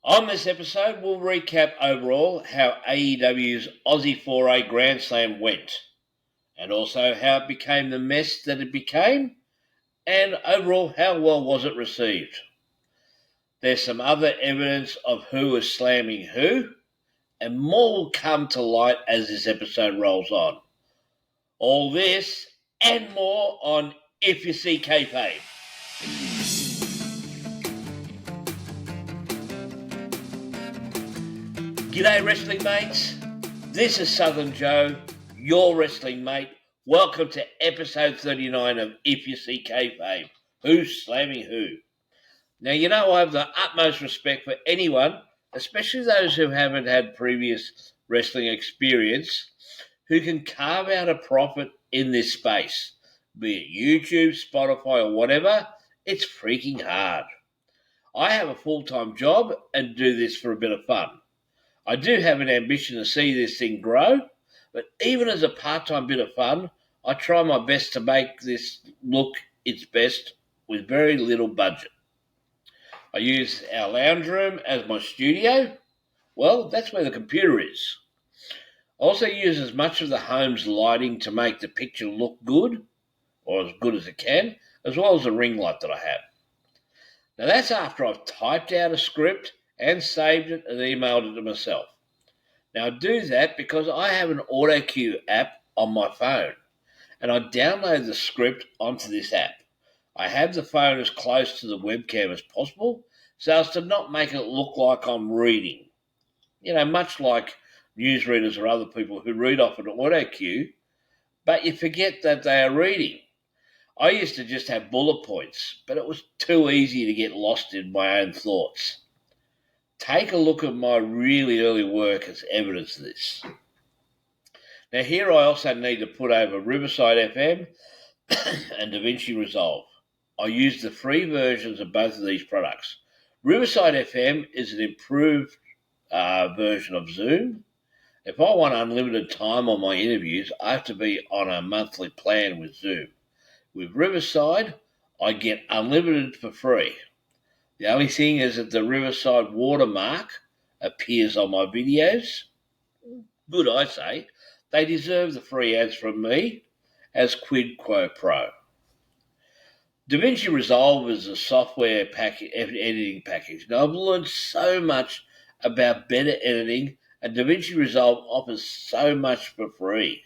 On this episode, we'll recap overall how AEW's Aussie 4A Grand Slam went, and also how it became the mess that it became, and overall how well was it received. There's some other evidence of who is slamming who, and more will come to light as this episode rolls on. All this and more on If You See Kayfabe. G'day wrestling mates, this is Southern Joe, your wrestling mate. Welcome to episode 39 of If You See Kayfabe, Who's Slamming Who? Now you know I have the utmost respect for anyone, especially those who haven't had previous wrestling experience, who can carve out a profit in this space. Be it YouTube, Spotify or whatever, it's freaking hard. I have a full-time job and do this for a bit of fun. I do have an ambition to see this thing grow, but even as a part-time bit of fun, I try my best to make this look its best with very little budget. I use our lounge room as my studio. Well, that's where the computer is. I also use as much of the home's lighting to make the picture look good, or as good as it can, as well as the ring light that I have. Now that's after I've typed out a script and saved it and emailed it to myself. Now I do that because I have an auto cue app on my phone and I download the script onto this app. I have the phone as close to the webcam as possible so as to not make it look like I'm reading. Much like newsreaders or other people who read off an auto cue, but you forget that they are reading. I used to just have bullet points, but it was too easy to get lost in my own thoughts. Take a look at my really early work as evidence of this. Now here I also need to put over Riverside FM and DaVinci Resolve. I use the free versions of both of these products. Riverside FM is an improved version of Zoom. If I want unlimited time on my interviews, I have to be on a monthly plan with Zoom. With Riverside, I get unlimited for free. The only thing is that the Riverside watermark appears on my videos. Good, I say. They deserve the free ads from me as quid pro quo. DaVinci Resolve is a software editing package. Now, I've learned so much about better editing, and DaVinci Resolve offers so much for free.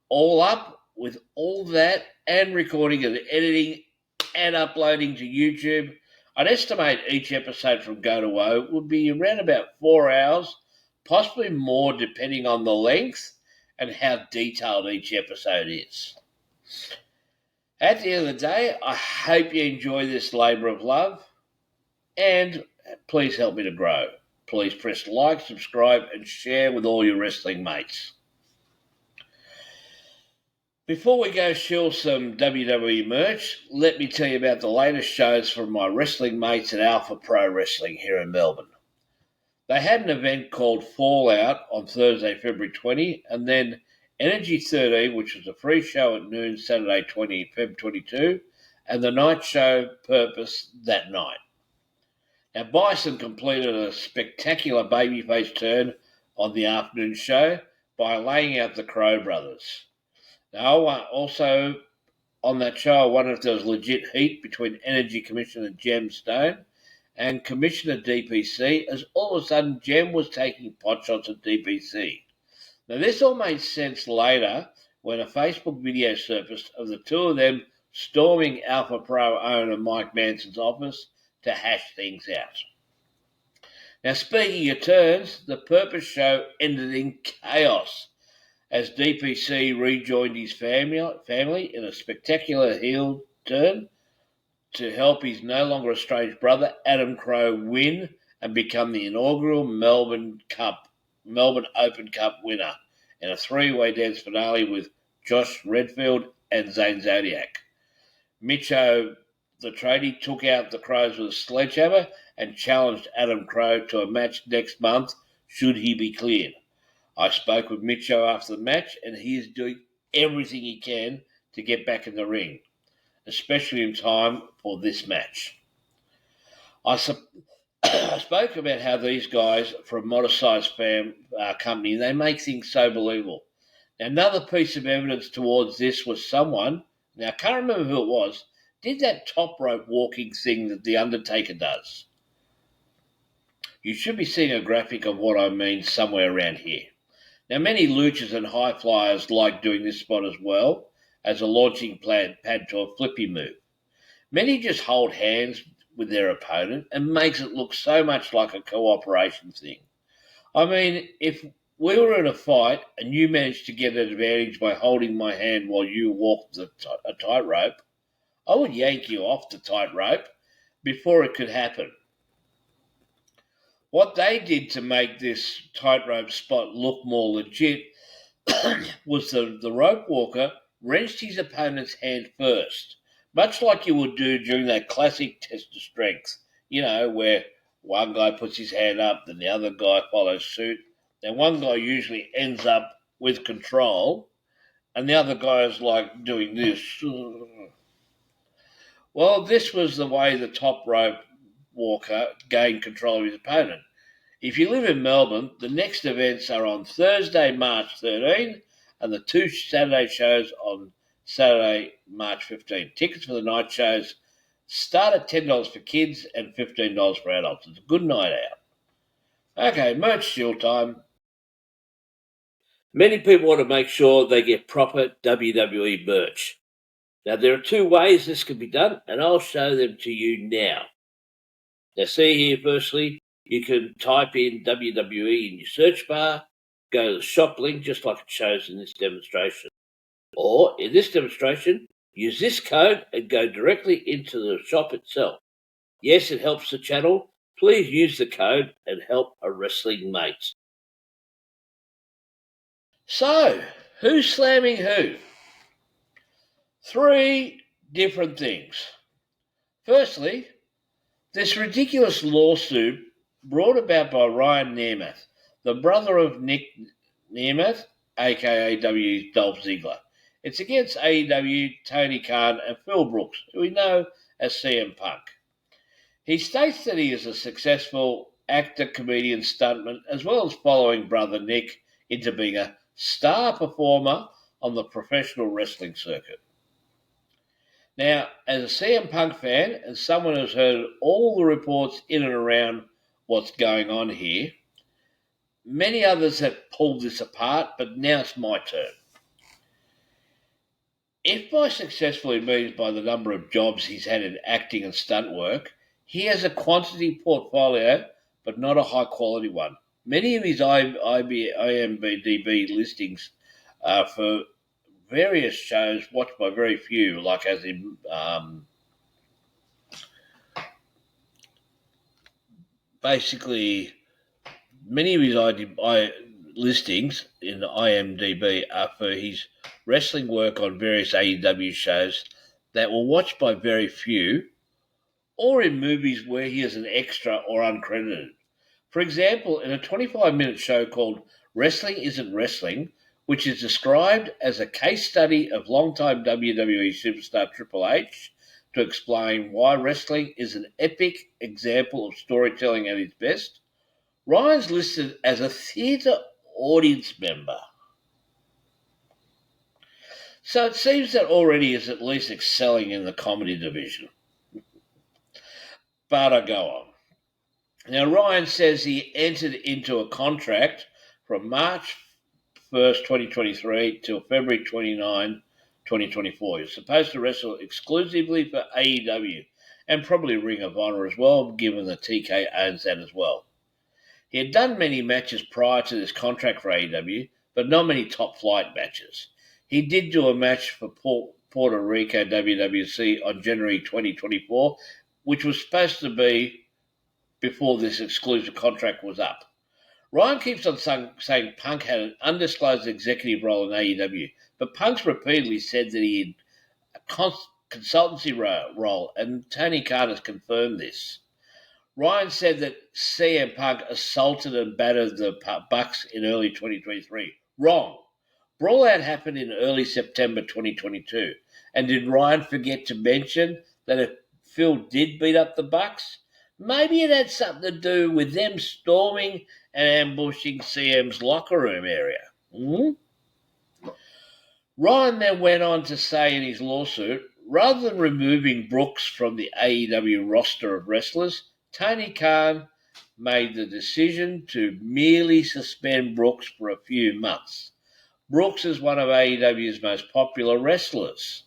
All up, with all that and recording and editing and uploading to YouTube, I'd estimate each episode from Go to Woe would be around about 4 hours, possibly more depending on the length and how detailed each episode is. At the end of the day, I hope you enjoy this labour of love, and please help me to grow. Please press like, subscribe, and share with all your wrestling mates. Before we go shill some WWE merch, let me tell you about the latest shows from my wrestling mates at Alpha Pro Wrestling here in Melbourne. They had an event called Fallout on Thursday, February 20, and then Energy 13, which was a free show at noon Saturday, February 22, and the night show Purpose that night. Now, Bison completed a spectacular babyface turn on the afternoon show by laying out the Crow Brothers. Now, also on that show, I wondered if there was legit heat between Energy Commissioner Jem Stone and Commissioner DPC, as all of a sudden Jem was taking potshots at DPC. Now, this all made sense later when a Facebook video surfaced of the two of them storming Alpha Pro owner Mike Manson's office to hash things out. Now, speaking of turns, the Purpose show ended in chaos as DPC rejoined his family in a spectacular heel turn to help his no longer estranged brother Adam Crow win and become the inaugural Melbourne Open Cup winner in a three-way dance finale with Josh Redfield and Zane Zodiac. Mitcho, the tradie, took out the Crows with a sledgehammer and challenged Adam Crow to a match next month should he be cleared. I spoke with Mitcho after the match, and he is doing everything he can to get back in the ring, especially in time for this match. I I spoke about how these guys from a modest-sized company, they make things so believable. Now, another piece of evidence towards this was someone, now I can't remember who it was, did that top rope walking thing that The Undertaker does. You should be seeing a graphic of what I mean somewhere around here. Now, many luchas and high flyers like doing this spot as well as a launching pad to a flippy move. Many just hold hands with their opponent and makes it look so much like a cooperation thing. I mean, if we were in a fight and you managed to get an advantage by holding my hand while you walked a tightrope, I would yank you off the tightrope before it could happen. What they did to make this tightrope spot look more legit was the rope walker wrenched his opponent's hand first, much like you would do during that classic test of strength, where one guy puts his hand up, then the other guy follows suit. Then one guy usually ends up with control, and the other guy is like doing this. Well, this was the way the top rope walker gained control of his opponent. If you live in Melbourne, the next events are on Thursday, March 13, and the two Saturday shows on Saturday, March 15. Tickets for the night shows start at $10 for kids and $15 for adults. It's a good night out. Okay, merch deal time. Many people want to make sure they get proper WWE merch. Now, there are two ways this can be done, and I'll show them to you now. Now, see here, firstly, you can type in WWE in your search bar, go to the shop link, just like it shows in this demonstration. Or, in this demonstration, use this code and go directly into the shop itself. Yes, it helps the channel. Please use the code and help a wrestling mate. So, who's slamming who? Three different things. Firstly, this ridiculous lawsuit brought about by Ryan Nemeth, the brother of Nick Nemeth, aka W. Dolph Ziggler. It's against AEW, Tony Khan, and Phil Brooks, who we know as CM Punk. He states that he is a successful actor, comedian, stuntman, as well as following brother Nick into being a star performer on the professional wrestling circuit. Now, as a CM Punk fan and someone who's heard all the reports in and around what's going on here, many others have pulled this apart, but now it's my turn. If by successful he means by the number of jobs he's had in acting and stunt work, he has a quantity portfolio, but not a high quality one. Many of his IMDb listings are for various shows watched by very few, like as in basically many of his listings in IMDb are for his wrestling work on various AEW shows that were watched by very few, or in movies where he is an extra or uncredited. For example, in a 25-minute show called Wrestling Isn't Wrestling, which is described as a case study of longtime WWE superstar Triple H to explain why wrestling is an epic example of storytelling at its best, Ryan's listed as a theatre audience member. So it seems that already is at least excelling in the comedy division. But I go on. Now, Ryan says he entered into a contract from March 1st, 2023 till February 29, 2024. He's supposed to wrestle exclusively for AEW and probably Ring of Honor as well, given that TK owns that as well. He had done many matches prior to this contract for AEW, but not many top flight matches. He did do a match for Puerto Rico WWC on January 2024, which was supposed to be before this exclusive contract was up. Ryan keeps on saying Punk had an undisclosed executive role in AEW, but Punk's repeatedly said that he had a consultancy role, and Tony Khan has confirmed this. Ryan said that CM Punk assaulted and battered the Bucks in early 2023. Wrong. Brawlout happened in early September 2022. And did Ryan forget to mention that if Phil did beat up the Bucks, Maybe it had something to do with them storming and ambushing CM's locker room area. Hmm? Ryan then went on to say in his lawsuit, rather than removing Brooks from the AEW roster of wrestlers, Tony Khan made the decision to merely suspend Brooks for a few months. Brooks is one of AEW's most popular wrestlers,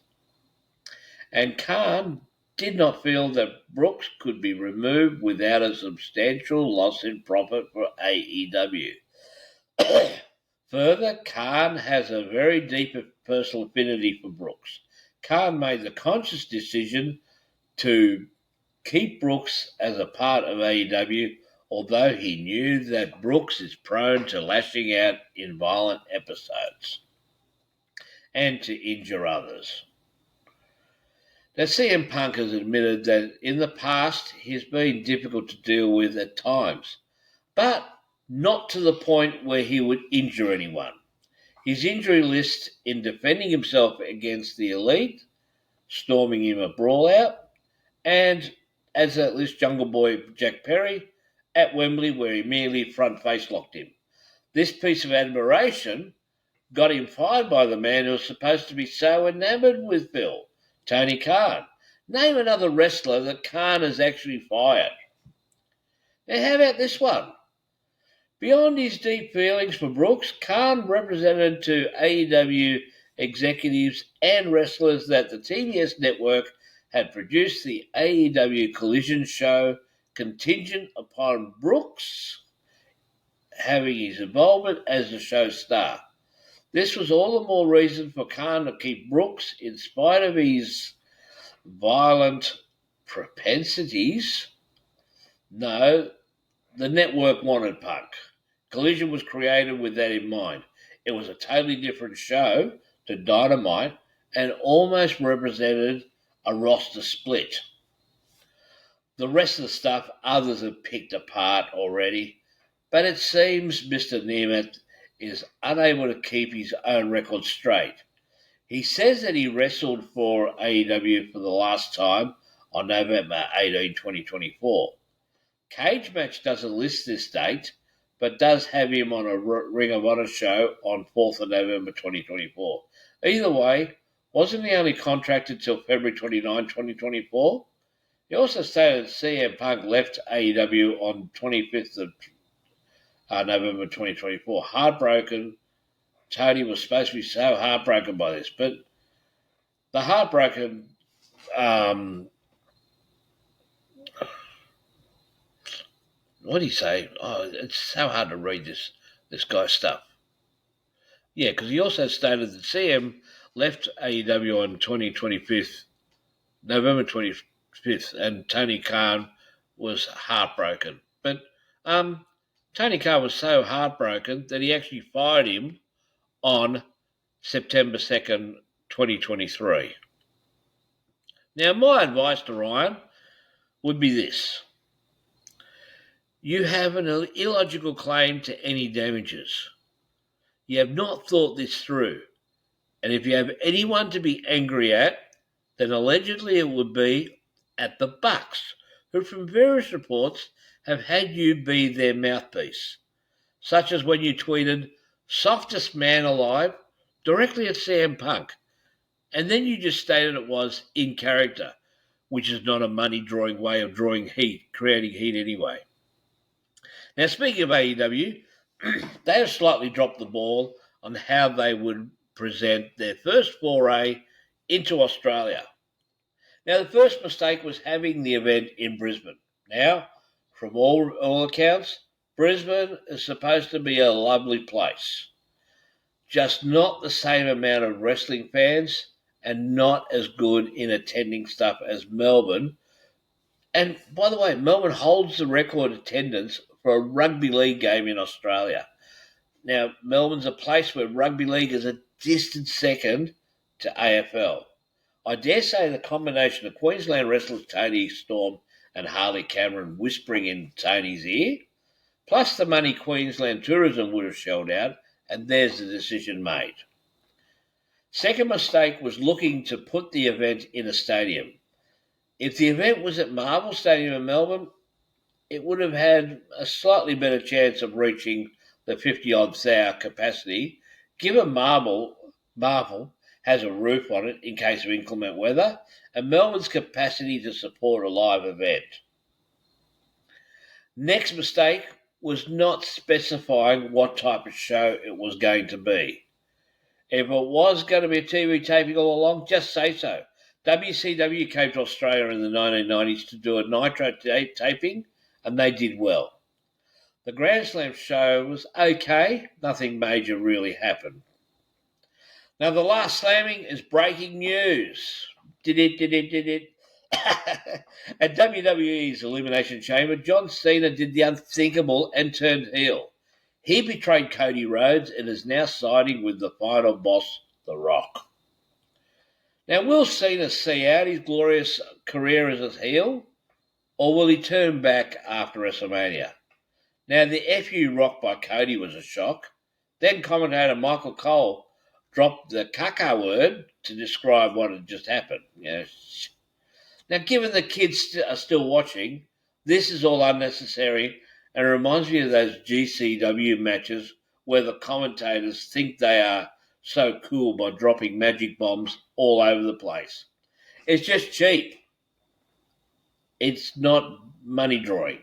and Khan did not feel that Brooks could be removed without a substantial loss in profit for AEW. Further, Khan has a very deep personal affinity for Brooks. Khan made the conscious decision to keep Brooks as a part of AEW, although he knew that Brooks is prone to lashing out in violent episodes and to injure others. Now, CM Punk has admitted that in the past he's been difficult to deal with at times, but not to the point where he would injure anyone. His injury list in defending himself against the Elite, storming him a brawl out, and as at least Jungle Boy Jack Perry at Wembley, where he merely front face locked him. This piece of admiration got him fired by the man who was supposed to be so enamoured with Bill, Tony Khan. Name another wrestler that Khan has actually fired. Now, how about this one? Beyond his deep feelings for Brooks, Khan represented to AEW executives and wrestlers that the TBS network had produced the AEW Collision show contingent upon Brooks having his involvement as the show's star. This was all the more reason for Khan to keep Brooks in spite of his violent propensities. No, the network wanted Punk. Collision was created with that in mind. It was a totally different show to Dynamite and almost represented a roster split. The rest of the stuff others have picked apart already, but it seems Mr. Nemeth is unable to keep his own record straight. He says that he wrestled for AEW for the last time on November 18, 2024. Cage Match doesn't list this date, but does have him on a Ring of Honor show on 4th of November 2024. Either way, wasn't he only contracted till February 29, 2024? He also stated that CM Punk left AEW on 25th of November 2024. Heartbroken. Tony was supposed to be so heartbroken by this, but the heartbroken what do you say? Oh, it's so hard to read this guy's stuff. Yeah, because he also stated that CM left AEW on November 25th, and Tony Khan was heartbroken. But Tony Khan was so heartbroken that he actually fired him on September 2nd, 2023. Now, my advice to Ryan would be this. You have an illogical claim to any damages. You have not thought this through. And if you have anyone to be angry at, then allegedly it would be at the Bucks, who from various reports have had you be their mouthpiece, such as when you tweeted, softest man alive, directly at CM Punk. And then you just stated it was in character, which is not a money-drawing way of drawing heat, creating heat anyway. Now, speaking of AEW, they have slightly dropped the ball on how they would present their first foray into Australia. Now, the first mistake was having the event in Brisbane. Now, from all accounts, Brisbane is supposed to be a lovely place. Just not the same amount of wrestling fans and not as good in attending stuff as Melbourne. And by the way, Melbourne holds the record attendance for a rugby league game in Australia. Now, Melbourne's a place where rugby league is a distant second to AFL. I dare say the combination of Queensland wrestlers Tony Storm and Harley Cameron whispering in Tony's ear, plus the money Queensland tourism would have shelled out, and there's the decision made. Second mistake was looking to put the event in a stadium. If the event was at Marvel Stadium in Melbourne, it would have had a slightly better chance of reaching the 50-odd thou capacity, given Marvel has a roof on it in case of inclement weather, and Melbourne's capacity to support a live event. Next mistake was not specifying what type of show it was going to be. If it was going to be a TV taping all along, just say so. WCW came to Australia in the 1990s to do a Nitro taping, and they did well. The Grand Slam show was okay, nothing major really happened. Now, the last slamming is breaking news. Did it. At WWE's Elimination Chamber, John Cena did the unthinkable and turned heel. He betrayed Cody Rhodes and is now siding with the final boss, The Rock. Now, will Cena see out his glorious career as a heel, or will he turn back after WrestleMania? Now, the FU Rock by Cody was a shock. Then commentator Michael Cole dropped the caca word to describe what had just happened. Now, given the kids are still watching, this is all unnecessary and reminds me of those GCW matches where the commentators think they are so cool by dropping magic bombs all over the place. It's just cheap. It's not money drawing.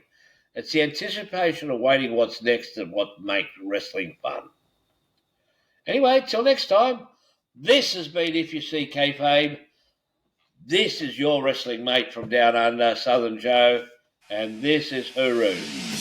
It's the anticipation of waiting what's next and what makes wrestling fun. Anyway, till next time, this has been If You See Kayfabe. This is your wrestling mate from down under, Southern Joe, and this is Hooroo.